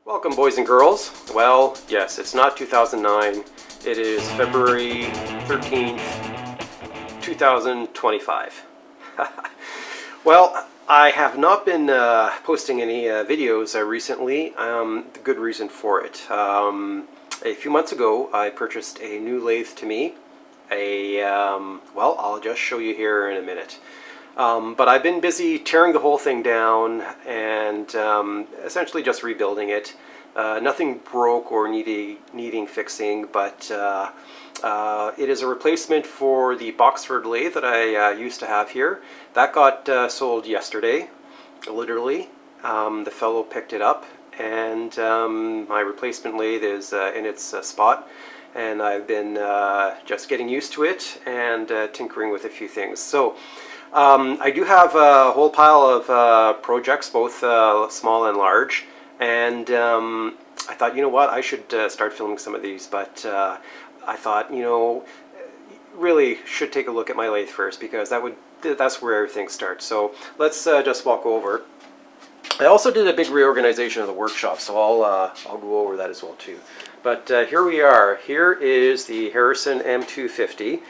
Welcome, boys and girls. Well, yes, it's not 2009. It is February 13th, 2025. Well, I have not been posting any videos recently. The good reason for it. A few months ago, I purchased a new lathe to me. Well, I'll just show you here in a minute. But I've been busy tearing the whole thing down and essentially just rebuilding it. Nothing broke or needing fixing, but it is a replacement for the Boxford lathe that I used to have here. That got sold yesterday, literally. The fellow picked it up, and my replacement lathe is in its spot. And I've been just getting used to it and tinkering with a few things. So I do have a whole pile of projects, both small and large, and I thought, you know what, I should start filming some of these, but I thought, you know, really should take a look at my lathe first, because that's where everything starts. So let's just walk over. I also did a big reorganization of the workshop, so I'll go over that as well too. But here we are. Here is the Harrison M250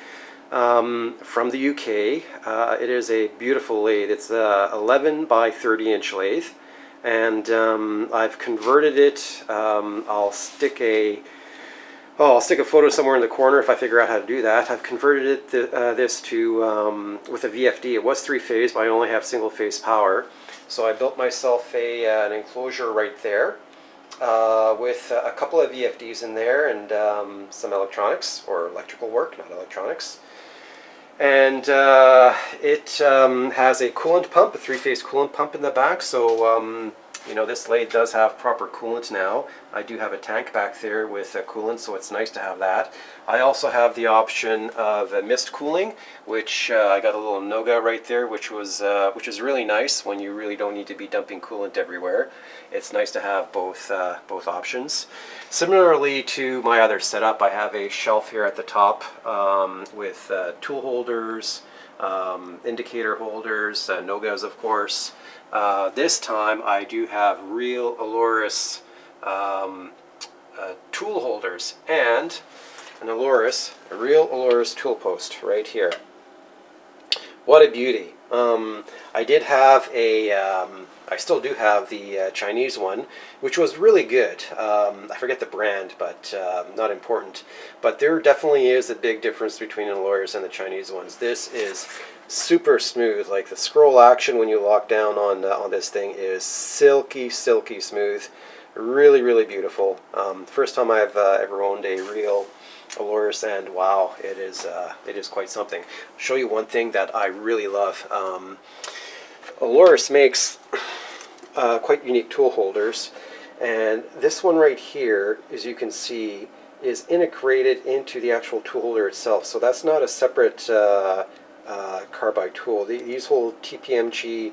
from the UK. It is a beautiful lathe. It's a 11 by 30 inch lathe, and I've converted it. I'll stick a photo somewhere in the corner if I figure out how to do that. I've converted it this to with a VFD. It was three-phase, but I only have single-phase power. So I built myself an enclosure right there with a couple of VFDs in there and some electronics, or electrical work, not electronics. And it has a coolant pump, a three-phase coolant pump in the back. So you know, this lathe does have proper coolant now. I do have a tank back there with coolant, so it's nice to have that. I also have the option of mist cooling, which I got a little Noga right there, which is really nice when you really don't need to be dumping coolant everywhere. It's nice to have both options. Similarly to my other setup, I have a shelf here at the top with tool holders, indicator holders, Nogas of course. This time I do have real Aloris tool holders and a real Aloris tool post right here. What a beauty. I did have I still do have the Chinese one, which was really good. I forget the brand, but not important. But there definitely is a big difference between an Aloris and the Chinese ones. This is super smooth. Like the scroll action when you lock down on this thing is silky smooth. Really, really beautiful. First time I've ever owned a real Aloris, and wow, it is quite something. I'll show you one thing that I really love. Aloris makes quite unique tool holders, and this one right here, as you can see, is integrated into the actual tool holder itself. So that's not a separate carbide tool. These hold TPMG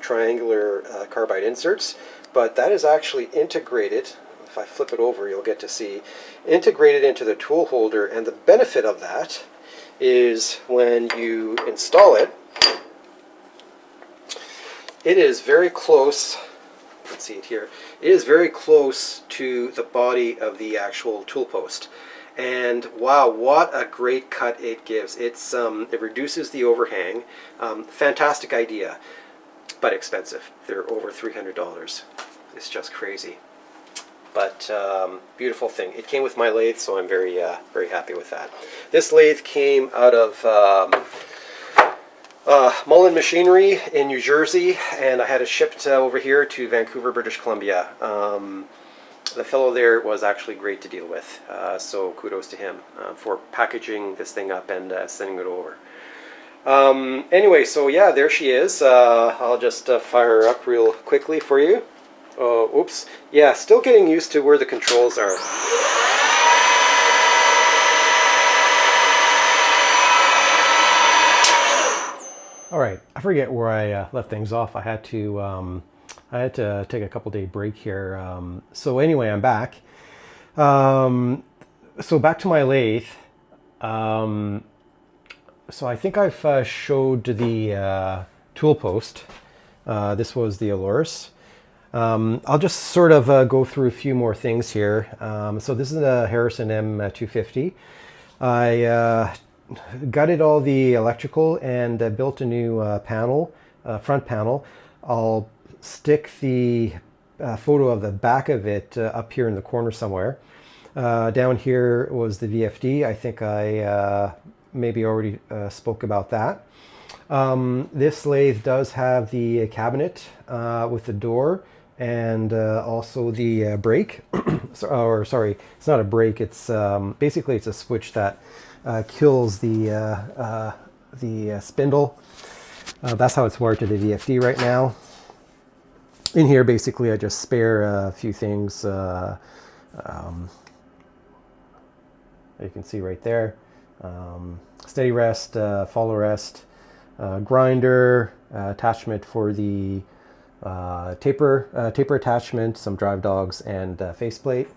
triangular carbide inserts, but that is actually integrated. If I flip it over, you'll get to see integrated into the tool holder. And the benefit of that is when you install it, it is very close. You can see it here. It is very close to the body of the actual tool post. And wow, what a great cut it gives. It reduces the overhang. Fantastic idea, but expensive. They're over $300. It's just crazy. But beautiful thing. It came with my lathe, so I'm very happy with that. This lathe came out of Mullen Machinery in New Jersey, and I had it shipped over here to Vancouver, British Columbia. The fellow there was actually great to deal with, so kudos to him for packaging this thing up and sending it over. Anyway, so yeah, there she is. I'll just fire her up real quickly for you. Oh, oops. Yeah, still getting used to where the controls are. All right, I forget where I left things off. I had to take a couple day break here. So anyway, I'm back. So back to my lathe. So I think I've showed the tool post. This was the Aloris. I'll just sort of go through a few more things here. So this is a Harrison M250. I gutted all the electrical and built a new panel, front panel. I'll stick the photo of the back of it up here in the corner somewhere. Down here was the VFD. I think I maybe already spoke about that. This lathe does have the cabinet with the door and also the brake. Or sorry, it's not a brake. It's basically it's a switch that kills the spindle. That's how it's wired to the VFD right now. In here, basically, I just spare a few things. You can see right there. Steady rest, follow rest, grinder, attachment for the taper attachment, some drive dogs, and faceplate.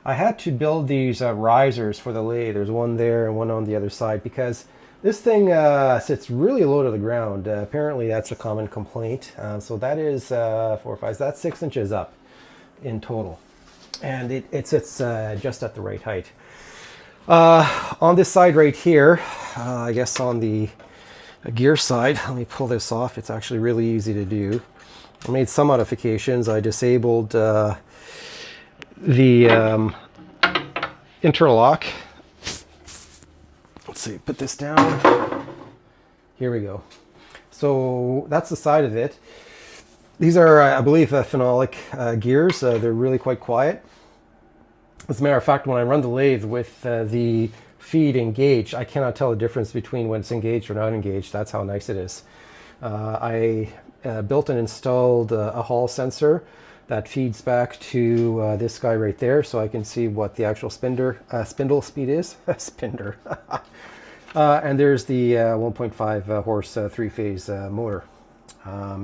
I had to build these risers for the lathe. There's one there and one on the other side because this thing sits really low to the ground. Apparently that's a common complaint. So that is 4 or 5, that's 6 inches up in total. And it sits just at the right height. On this side right here, I guess on the gear side, let me pull this off. It's actually really easy to do. I made some modifications. I disabled the interlock. Let's see, put this down. Here we go. So that's the side of it. These are, I believe, phenolic gears. They're really quite quiet. As a matter of fact, when I run the lathe with the feed engaged, I cannot tell the difference between when it's engaged or not engaged. That's how nice it is. I built and installed a Hall sensor that feeds back to this guy right there, so I can see what the actual spindle speed is. Spinder. And there's the 1.5 horse 3-phase motor.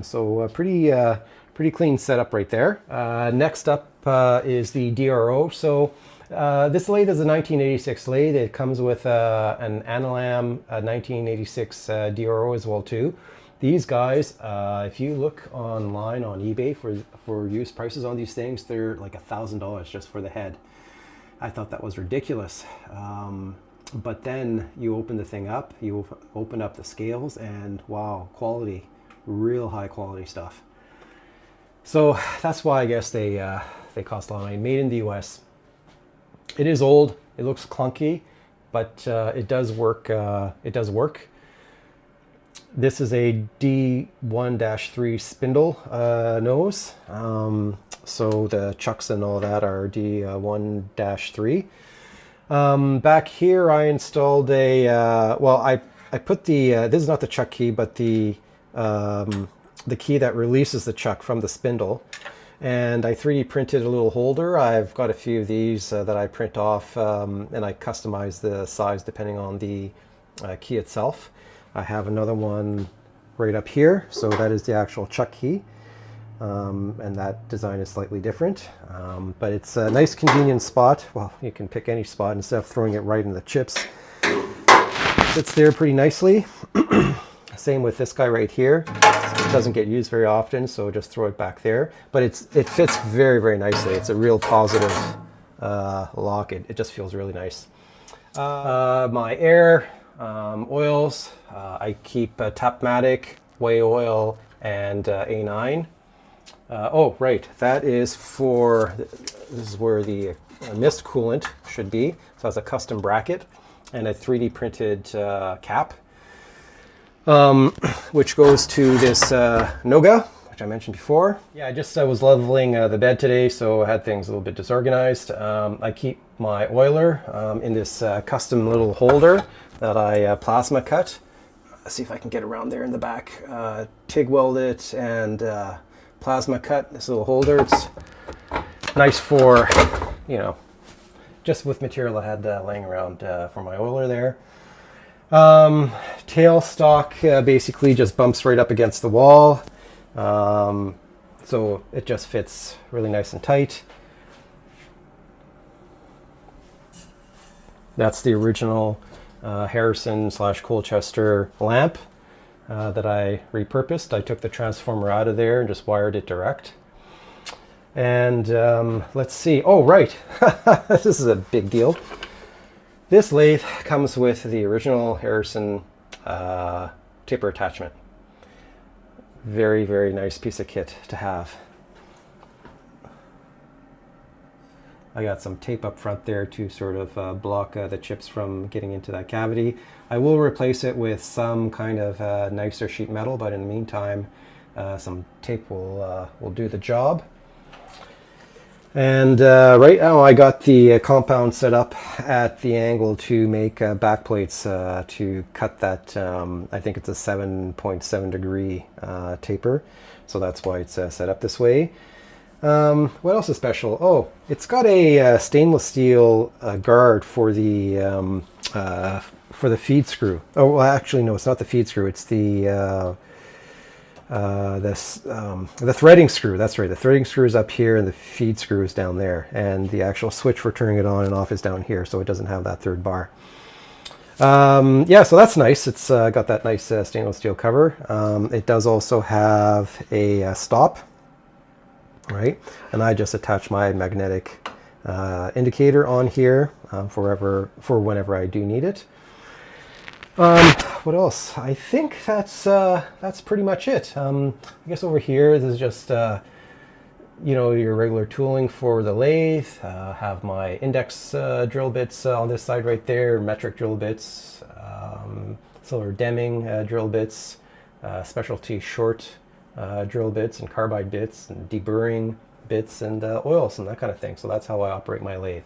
So pretty clean setup right there. Next up is the DRO. So this lathe is a 1986 lathe. It comes with an Analam 1986 DRO as well too. These guys, if you look online on eBay for used prices on these things, they're like $1,000 just for the head. I thought that was ridiculous. But then you open the thing up, you open up the scales, and wow, quality, real high quality stuff. So that's why I guess they cost a lot of money. Made in the US. It is old, it looks clunky, but it does work. It does work. This is a D1-3 spindle nose. So the chucks and all that are D1-3. Back here I installed a, well, I put the, this is not the chuck key, but the key that releases the chuck from the spindle. And I 3D printed a little holder. I've got a few of these that I print off, and I customize the size depending on the key itself. I have another one right up here, so that is the actual chuck key, and that design is slightly different, but it's a nice convenient spot. Well, you can pick any spot instead of throwing it right in the chips. Sits there pretty nicely. Same with this guy right here. It doesn't get used very often, so just throw it back there. But it fits very, very nicely. It's a real positive lock. It just feels really nice. My air, oils, I keep Tapmatic, Way Oil, and A9. Oh, right, that is for, this is where the mist coolant should be. So it has a custom bracket and a 3D printed cap. Which goes to this Noga, which I mentioned before. Yeah, I was leveling the bed today, so I had things a little bit disorganized. I keep my oiler in this custom little holder that I plasma cut. Let's see if I can get around there in the back. TIG weld it and plasma cut this little holder. It's nice for, you know, just with material I had laying around for my oiler there. Tailstock basically just bumps right up against the wall, so it just fits really nice and tight. That's the original Harrison / Colchester lamp. that I repurposed. I took the transformer out of there and just wired it direct. And let's see. Oh, right. This is a big deal. This lathe comes with the original Harrison taper attachment. Very, very nice piece of kit to have. I got some tape up front there to sort of block the chips from getting into that cavity. I will replace it with some kind of nicer sheet metal, but in the meantime, some tape will do the job. And right now I got the compound set up at the angle to make back plates to cut that, I think it's a 7.7 degree taper. So that's why it's set up this way. What else is special? Oh, it's got a stainless steel guard for the feed screw. Oh, well, actually, no, it's not the feed screw. It's the threading screw. That's right. The threading screw is up here, and the feed screw is down there. And the actual switch for turning it on and off is down here, so it doesn't have that third bar. Yeah, so that's nice. It's got that nice stainless steel cover. It does also have a stop. Right, and I just attach my magnetic indicator on here for whenever I do need it. What else? I think that's pretty much it. I guess over here, this is just you know, your regular tooling for the lathe. Have my index drill bits on this side right there, metric drill bits, silver Deming drill bits, specialty short drill bits and carbide bits and deburring bits and oils and that kind of thing. So that's how I operate my lathe.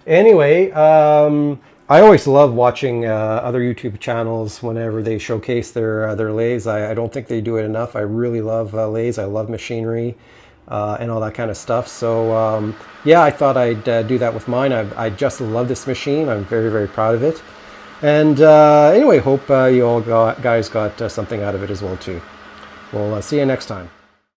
Anyway, I always love watching other YouTube channels whenever they showcase their lathes. I don't think they do it enough. I really love lathes. I love machinery and all that kind of stuff. So yeah, I thought I'd do that with mine. I just love this machine. I'm very, very proud of it. And anyway, hope you all guys got something out of it as well too. We'll see you next time.